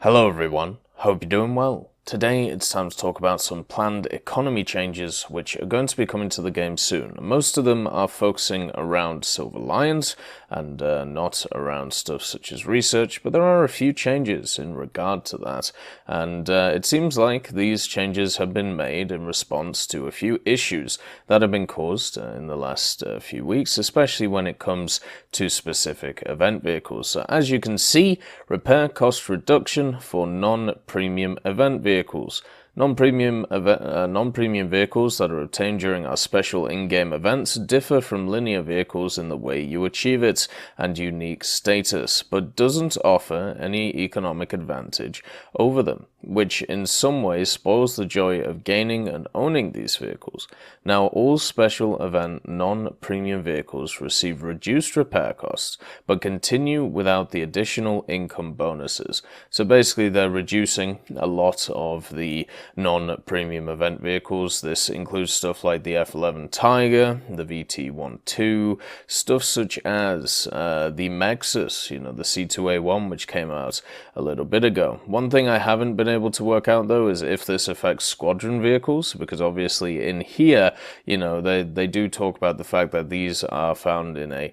Hello everyone, hope you're doing well. Today it's time to talk about some planned economy changes which are going to be coming to the game soon. Most of them are focusing around Silver Lions and not around stuff such as research, but there are a few changes in regard to that. And it seems like these changes have been made in response to a few issues that have been caused in the last few weeks, especially when it comes to specific event vehicles. So as you can see, repair cost reduction for non-premium event vehicles. Non-premium vehicles that are obtained during our special in-game events differ from linear vehicles in the way you achieve it and unique status, but doesn't offer any economic advantage over them, which in some ways spoils the joy of gaining and owning these vehicles. Now, all special event non-premium vehicles receive reduced repair costs, but continue without the additional income bonuses. So basically, they're reducing a lot of the non-premium event vehicles. This includes stuff like the F11 Tiger, the VT12, stuff such as the Mexus, the C2A1, which came out a little bit ago. One thing I haven't been able to work out though is if this affects squadron vehicles, because obviously in here, they do talk about the fact that these are found in a,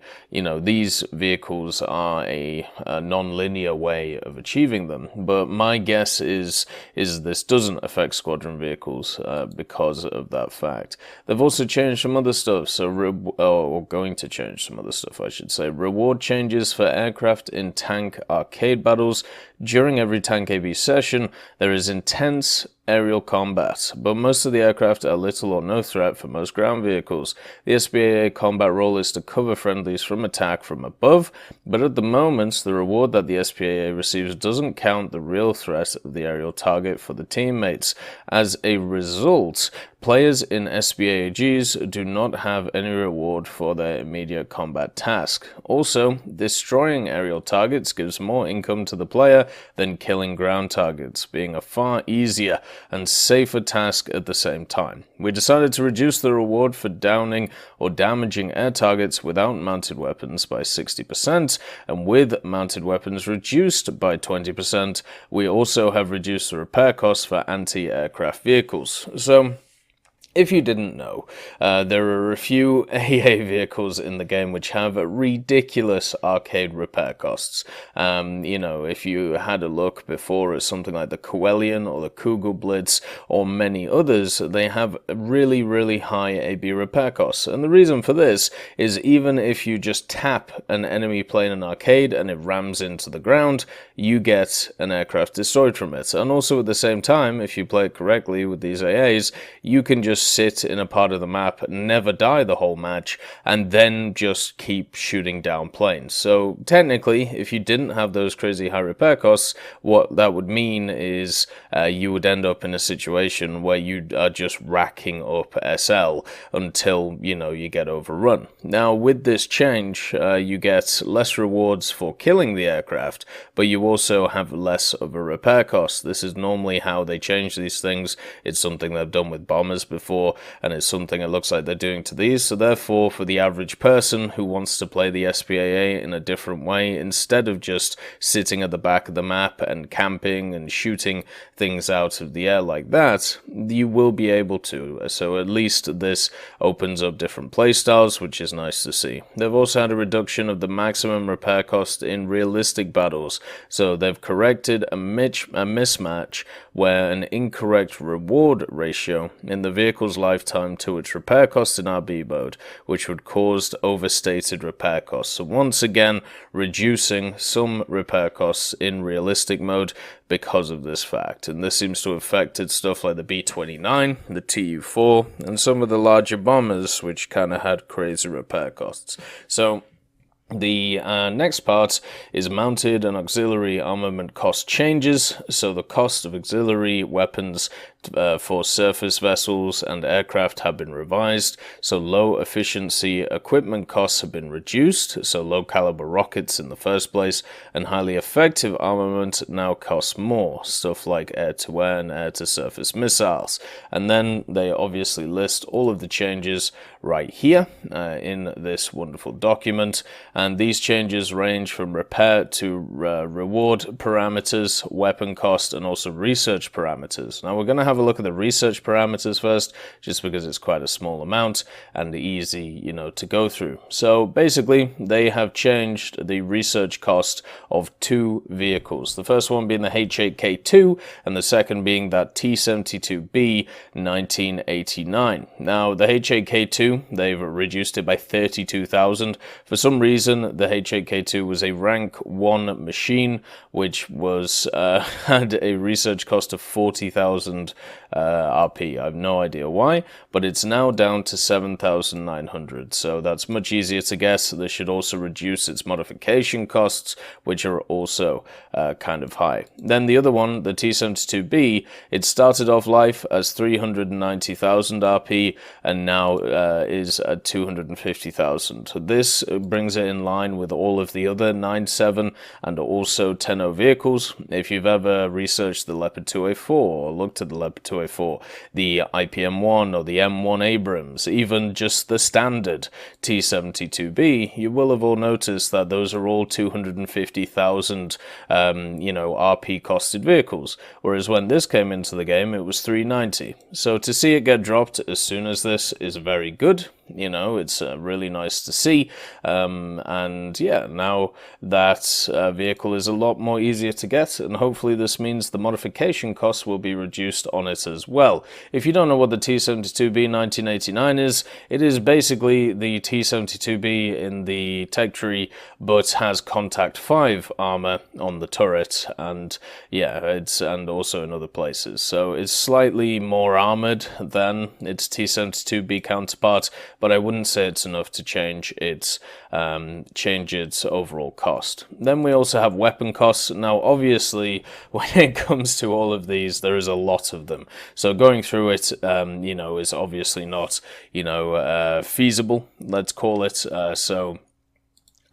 these vehicles are a non-linear way of achieving them. But my guess is this doesn't affect squadron vehicles because of that fact. They've also changed some other stuff, or going to change some other stuff, I should say. Reward changes for aircraft in tank arcade battles. During every tank AV session, there is intense aerial combat, but most of the aircraft are little or no threat for most ground vehicles. The SBAA combat role is to cover friendlies from attack from above, but at the moment, the reward that the SBAA receives doesn't count the real threat of the aerial target for the teammates. As a result, players in SBAGs do not have any reward for their immediate combat task. Also, destroying aerial targets gives more income to the player than killing ground targets, being a far easier and safer task at the same time. We decided to reduce the reward for downing or damaging air targets without mounted weapons by 60%, and with mounted weapons reduced by 20%. We also have reduced the repair costs for anti-aircraft vehicles. So, if you didn't know, there are a few AA vehicles in the game which have ridiculous arcade repair costs. If you had a look before at something like the Coelian or the Kugelblitz or many others, they have really, really high AB repair costs. And the reason for this is even if you just tap an enemy plane in an arcade and it rams into the ground, you get an aircraft destroyed from it. And also at the same time, if you play it correctly with these AAs, you can just sit in a part of the map, never die the whole match, and then just keep shooting down planes. So technically, if you didn't have those crazy high repair costs, what that would mean is you would end up in a situation where you are just racking up SL until, you get overrun. Now, with this change, you get less rewards for killing the aircraft, but you also have less of a repair cost. This is normally how they change these things. It's something they've done with bombers before, and it's something it looks like they're doing to these. So therefore, for the average person who wants to play the SBAA in a different way, instead of just sitting at the back of the map and camping and shooting things out of the air like that, you will be able to. So at least this opens up different playstyles, which is nice to see. They've also had a reduction of the maximum repair cost in realistic battles. So they've corrected a mismatch where an incorrect reward ratio in the vehicle's lifetime to its repair cost in RB mode, which would cause overstated repair costs. So once again, reducing some repair costs in realistic mode because of this fact. And this seems to have affected stuff like the B-29, the Tu-4, and some of the larger bombers, which kind of had crazy repair costs. So the next part is mounted and auxiliary armament cost changes. So the cost of auxiliary weapons for surface vessels and aircraft have been revised, so low efficiency equipment costs have been reduced, so low caliber rockets in the first place, and highly effective armament now costs more, stuff like air-to-air and air-to-surface missiles. And then they obviously list all of the changes right here in this wonderful document, and these changes range from repair to reward parameters, weapon cost, and also research parameters. Now we're going to have a look at the research parameters first, just because it's quite a small amount and easy, you know, to go through. So basically they have changed the research cost of two vehicles, the first one being the H8K2 and the second being that T-72B 1989. Now the H8K2, they've reduced it by 32,000. For some reason the H8K2 was a rank 1 machine, which was had a research cost of 40,000 RP. I have no idea why, but it's now down to 7,900, so that's much easier to guess. This should also reduce its modification costs, which are also kind of high. Then the other one, the T-72B, it started off life as 390,000 RP and now is at 250,000. This brings it in line with all of the other 9.7 and also 10.0 vehicles. If you've ever researched the Leopard 2A4 or looked at the Leopard 2A4, the IPM-1 or the M1 Abrams, even just the standard T-72B, you will have all noticed that those are all 250,000 you know, RP costed vehicles, whereas when this came into the game it was 390. So to see it get dropped as soon as this is very good. You know, it's really nice to see, and yeah, now that vehicle is a lot more easier to get, and hopefully this means the modification costs will be reduced on it as well. If you don't know what the T-72B 1989 is, it is basically the T-72B in the tech tree, but has Contact 5 armor on the turret, and yeah, and also in other places. So it's slightly more armored than its T-72B counterpart, but I wouldn't say it's enough to change its overall cost. Then we also have weapon costs. Now obviously when it comes to all of these, there is a lot of them, so going through it you know, is obviously not, you know, feasible, let's call it.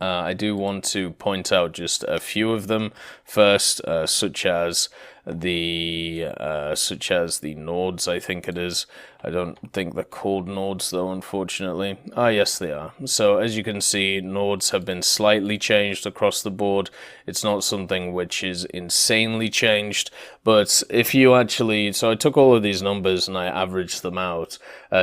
I do want to point out just a few of them first, such as the Nords, I think it is. I don't think they're called Nords though, unfortunately. Ah, yes they are. So as you can see, Nords have been slightly changed across the board. It's not something which is insanely changed, but if you actually, so I took all of these numbers and I averaged them out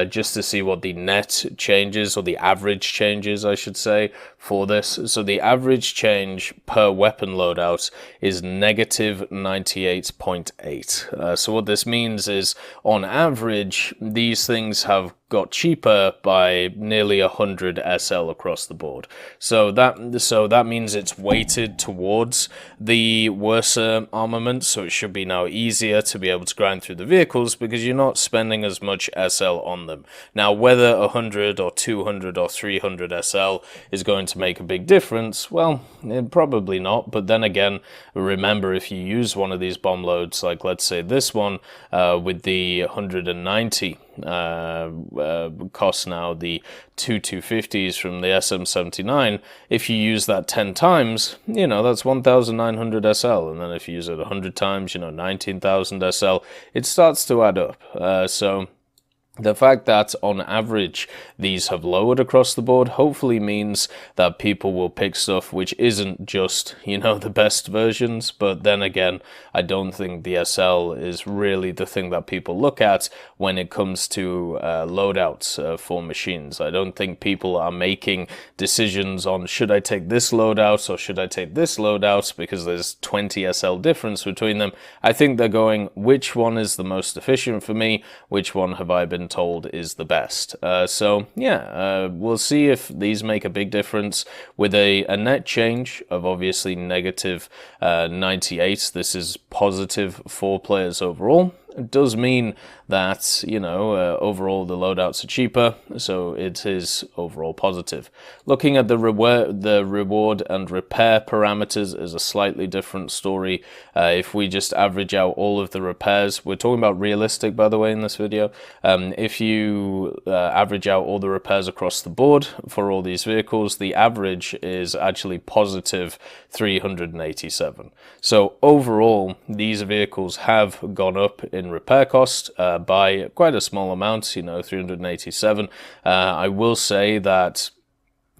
just to see what the net changes, or the average changes I should say, for this. So the average change per weapon loadout is negative 98.8. So what this means is, on average, these things have got cheaper by nearly 100 SL across the board. So that means it's weighted towards the worse armament, so it should be now easier to be able to grind through the vehicles because you're not spending as much SL on them. Now whether 100 or 200 or 300 SL is going to make a big difference, well, probably not, but then again, remember, if you use one of these bomb loads, like let's say this one with the 190 costs now, the 250s from the SM79, if you use that 10 times, you know, that's 1,900 SL, and then if you use it 100 times, you know, 19,000 SL, it starts to add up. So the fact that on average these have lowered across the board hopefully means that people will pick stuff which isn't just, you know, the best versions. But then again, I don't think the SL is really the thing that people look at when it comes to loadouts for machines. I don't think people are making decisions on, should I take this loadout or should I take this loadout, because there's 20 SL difference between them. I think they're going, which one is the most efficient for me, which one have I been told is the best. So yeah, we'll see if these make a big difference. With a net change of obviously negative 98, this is positive for players overall. It does mean that, you know, overall the loadouts are cheaper, so it is overall positive. Looking at the reward and repair parameters is a slightly different story. If we just average out all of the repairs, we're talking about realistic, by the way, in this video. If you average out all the repairs across the board for all these vehicles, the average is actually positive 387. So overall, these vehicles have gone up in repair cost by quite a small amount, you know, 387. I will say that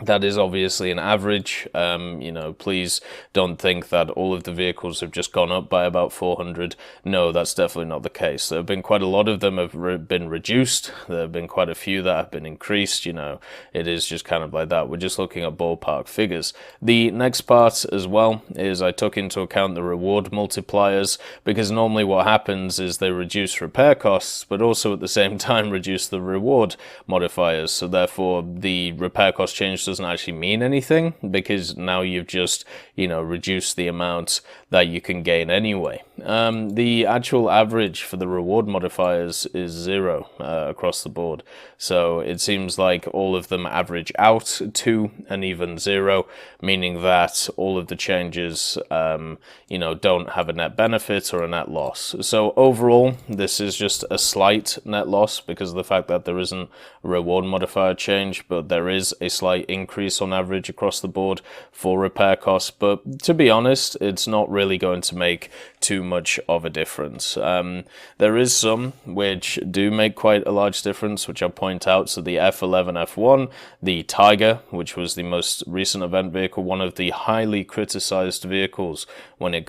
that is obviously an average. You know, please don't think that all of the vehicles have just gone up by about 400. No, that's definitely not the case. There have been quite a lot of them have been reduced. There have been quite a few that have been increased. You know, it is just kind of like that. We're just looking at ballpark figures. The next part as well is I took into account the reward multipliers, because normally what happens is they reduce repair costs, but also at the same time reduce the reward modifiers. So therefore, the repair cost change doesn't actually mean anything, because now you've just, you know, reduced the amount that you can gain anyway. The actual average for the reward modifiers is 0 across the board. So it seems like all of them average out to an even 0, meaning that all of the changes, you know, don't have a net benefit or a net loss. So overall, this is just a slight net loss because of the fact that there isn't a reward modifier change, but there is a slight increase on average across the board for repair costs. But to be honest, it's not really going to make too much of a difference. There is some which do make quite a large difference, which I'll point out. So the F11 F1, the Tiger, which was the most recent event vehicle, one of the highly criticized vehicles when it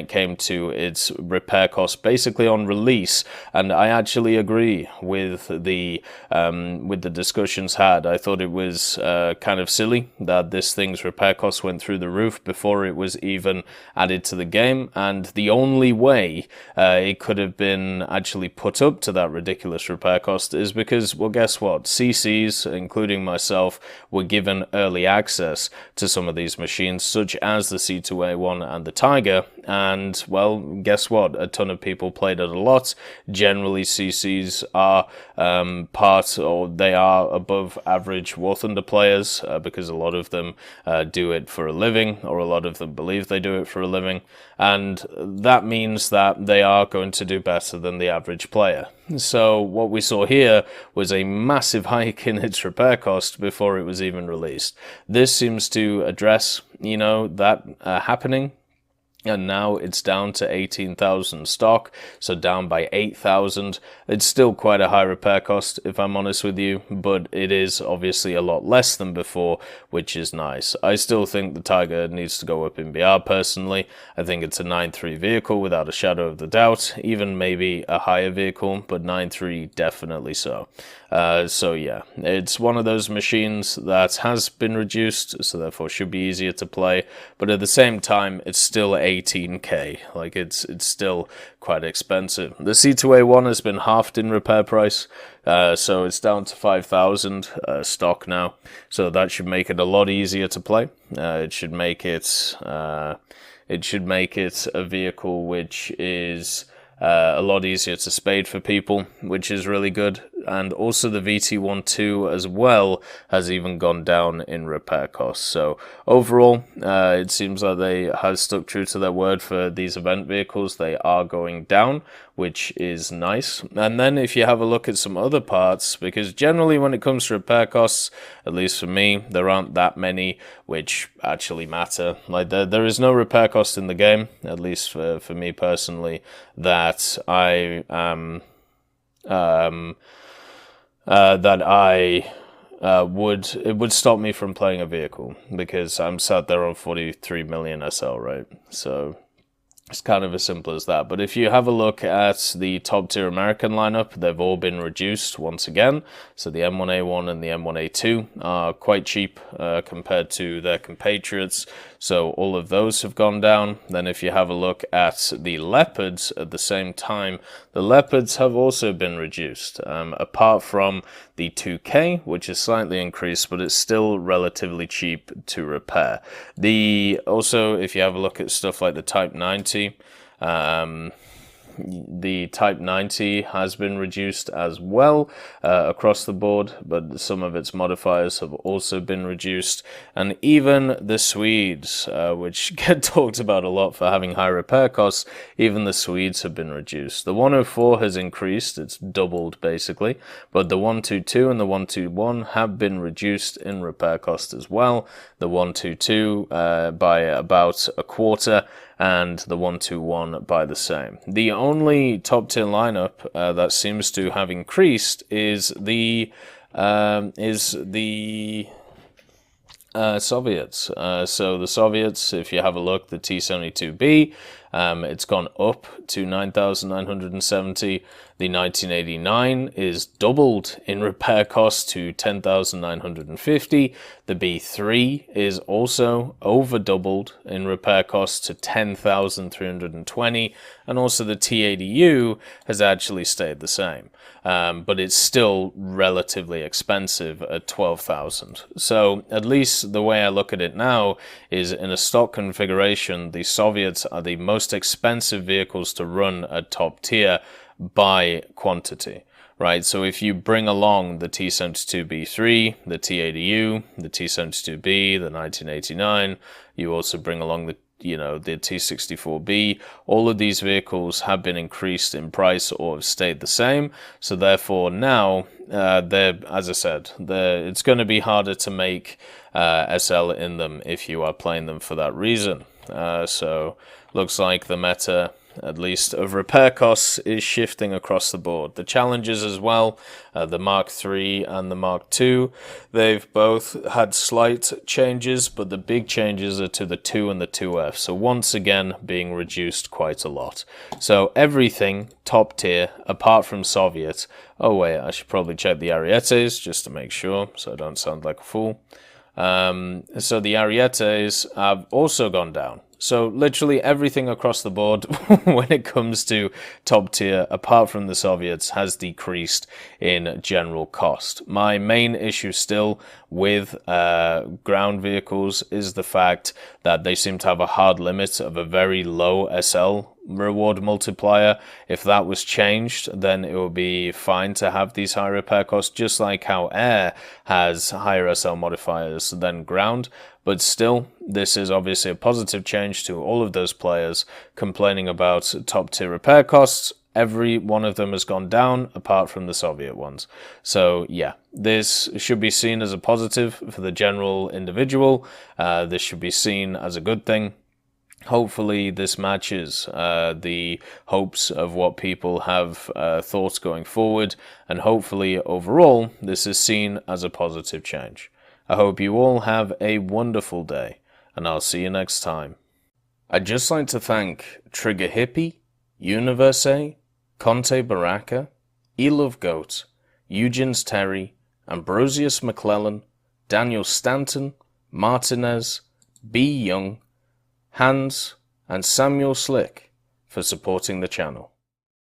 came to its repair costs basically on release, and I actually agree with the discussions had. I thought it was kind of silly that this thing's repair costs went through the roof before it was even added to the game, and the only way it could have been actually put up to that ridiculous repair cost is because, well, guess what? CCs, including myself, were given early access to some of these machines, such as the C2A1 and the Tiger, and, well, guess what? A ton of people played it a lot. Generally, CCs are they are above average War Thunder players because a lot of them do it for a living, or a lot of them believe they do it for a living, and that means that they are going to do better than the average player. So what we saw here was a massive hike in its repair cost before it was even released. This seems to address, you know, that happening. And now it's down to 18,000 stock, so down by 8,000. It's still quite a high repair cost, if I'm honest with you, but it is obviously a lot less than before, which is nice. I still think the Tiger needs to go up in BR personally. I think it's a 9.3 vehicle without a shadow of the doubt, even maybe a higher vehicle, but 9.3 definitely so. So yeah, it's one of those machines that has been reduced, so therefore should be easier to play, but at the same time, it's still 18k, like it's still quite expensive. The C2A1 has been halved in repair price, so it's down to 5,000 stock now, so that should make it a lot easier to play. It should make it a vehicle which is a lot easier to spade for people, which is really good. And also the VT12 as well has even gone down in repair costs. So overall, it seems like they have stuck true to their word for these event vehicles. They are going down, which is nice. And then if you have a look at some other parts, because generally when it comes to repair costs, at least for me, there aren't that many which actually matter. Like there is no repair cost in the game, at least for me personally, that it would stop me from playing a vehicle, because I'm sat there on 43 million SL, right? So it's kind of as simple as that. But if you have a look at the top tier American lineup, they've all been reduced once again. So the M1A1 and the M1A2 are quite cheap compared to their compatriots. So all of those have gone down. Then if you have a look at the Leopards at the same time, the Leopards have also been reduced, apart from the 2K, which is slightly increased, but it's still relatively cheap to repair. Also, if you have a look at stuff like the Type 90, The Type 90 has been reduced as well across the board, but some of its modifiers have also been reduced. And even the Swedes, which get talked about a lot for having high repair costs, even the Swedes have been reduced. The 104 has increased, it's doubled basically, but the 122 and the 121 have been reduced in repair cost as well. The 122 by about a quarter, and the 121 by the same. The only top tier lineup that seems to have increased is the Soviets. So the Soviets, if you have a look, the T-72B, it's gone up to 9,970. The 1989 is doubled in repair costs to 10,950. The B3 is also over doubled in repair costs to 10,320. And also the T80U has actually stayed the same. But it's still relatively expensive at 12,000. So at least the way I look at it now is in a stock configuration, the Soviets are the most expensive vehicles to run at top tier by quantity, right? So if you bring along the T-72B3, the T80U, the T-72B, the 1989, you also bring along the T-64B, all of these vehicles have been increased in price or have stayed the same. So therefore now, as I said, it's going to be harder to make SL in them if you are playing them for that reason. So looks like the meta, at least of repair costs, is shifting across the board. The challenges as well, the Mark III and the Mark II, they've both had slight changes, but the big changes are to the 2 and the 2F. So once again, being reduced quite a lot. So everything top tier, apart from Soviet. Oh wait, I should probably check the Arietes just to make sure, so I don't sound like a fool. So the Arietes have also gone down. So literally everything across the board when it comes to top tier, apart from the Soviets, has decreased in general cost. My main issue still with ground vehicles is the fact that they seem to have a hard limit of a very low SL reward multiplier. If that was changed, then it would be fine to have these high repair costs, just like how air has higher SL modifiers than ground. But still, this is obviously a positive change to all of those players complaining about top tier repair costs. Every one of them has gone down apart from the Soviet ones. So yeah, this should be seen as a positive for the general individual. This should be seen as a good thing. Hopefully this matches the hopes of what people have thought going forward, and hopefully overall this is seen as a positive change. I hope you all have a wonderful day, and I'll see you next time. I'd just like to thank Trigger Hippie, Universe, Conte Baraka, Elove Goat, Eugens Terry, Ambrosius McClellan, Daniel Stanton, Martinez, B. Young, Hans, and Samuel Slick for supporting the channel.